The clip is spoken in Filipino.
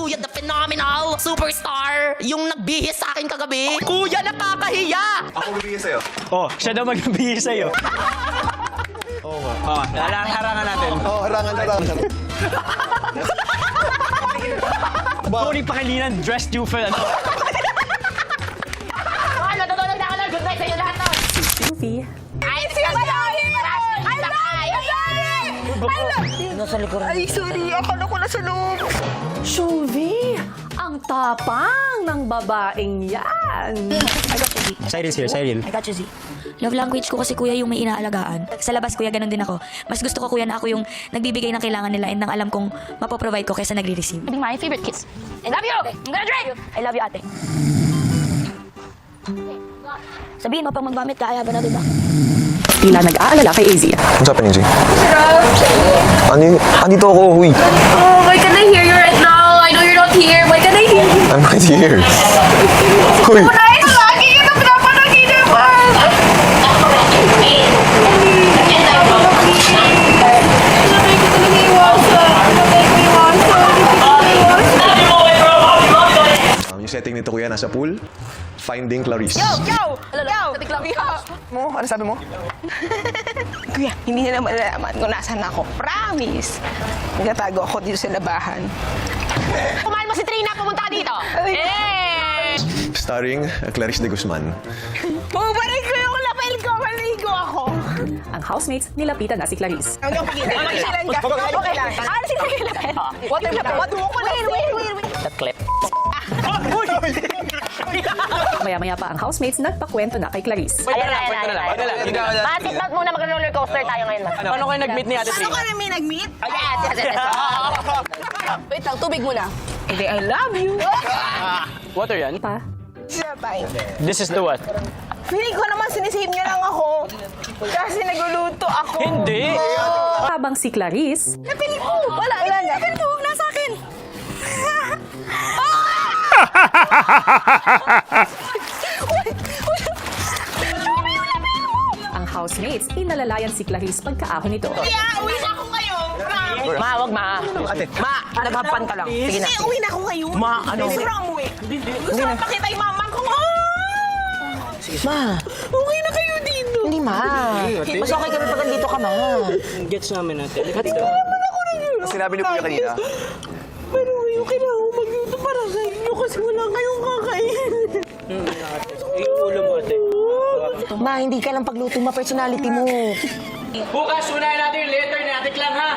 Kuya the phenomenal superstar, yung nagbihis sa akin kagabi. Kuya, nakakahiya! Ako bibigyan sa'yo. Oh, siya daw magbibigay sa'yo. Oo nga. Oh, harangan natin. Oo, harangan. Tony Pangilinan dressed you for ano. Natutulog na ako ng good night sa'yo lahat to. Sophie. Ay, maraming Nasa likuran. Ay, sorry. Akala ko nasa loob. Shuvi, ang tapang ng babaeng yan. Cyril's here, Cyril. I got you, Z. Love language ko kasi kuya yung may inaalagaan. Sa labas kuya, ganun din ako. Mas gusto ko kuya na ako yung nagbibigay ng kailangan nila and nang alam kong mapoprovide ko kaysa nagre-receive. Being my favorite kiss. I love you! I'm gonna drink! I love you, ate. Sabihin mo pag mag-vomit ka, ayaban na diba? Tila nag-aalala kay AZ. What's happening, G? Andito ako, huy. Oh, why can't I hear you right now? I know you're not here. Why can't I hear you? I'm right here. Huy. Nice, lagi kita pinapanagipan. Yung setting nito, kuya, nasa pool. Finding Clarice. Yo! Ate Klang. Mo, ano sabi mo? Kuya, hindi nila malalaman kung nasaan ako. Promise. Nagtatago ako dito sa labahan. Kumain mo si Trina, pumunta ka dito. Eh! Starring Clarice de Guzman. Pumaparin ko yung lapel ko. Maligo ako. Ang housemates nilapitan na si Clarice. Hanggang pagilan. Pagilan ka. Okay lang. Ano si lapel? Water wait. That clip. Maya-maya pa ang housemates nagpakwento na kay Clarice. Ayan. Ma-sit muna, mag-rollercoaster tayo ngayon. Paano kayo nag-meet ni Ate Ano Trina? ka namin nag-meet? Yes. Wait lang, tubig muna. Hindi, I love you. Water yan? Pa, Sabay. This is the what? Feeling ko naman sinisave niya lang ako. Kasi nagluluto ako. Hindi! habang si Clarice Napili ko! Wala niya. Napili ko, nasa akin. ang housemates, inalalayan si Clarice pagkaahon nito. Kaya, uwi na ako kayo. Ma, wag ma. Ate. Ma, naghapan ka lang. Sige na. Hindi, uwi na ako ngayon. Ma, ano? Gusto ko umuwi. Gusto ko pakita yung mama ko. Ma, Okay na kayo dito. hindi ma. Mas okay kami pag nandito ka, ma. Gets namin natin. Sinabi ni Kuya kanina. Pero ngayon kailangan ko magluto para sa inyo kasi wala kayong kakain. Ulo mo, ate. Ma, hindi ka lang pagluto ma, personality mo. Bukas, unahin natin yung letter ni Ate Klang, ha?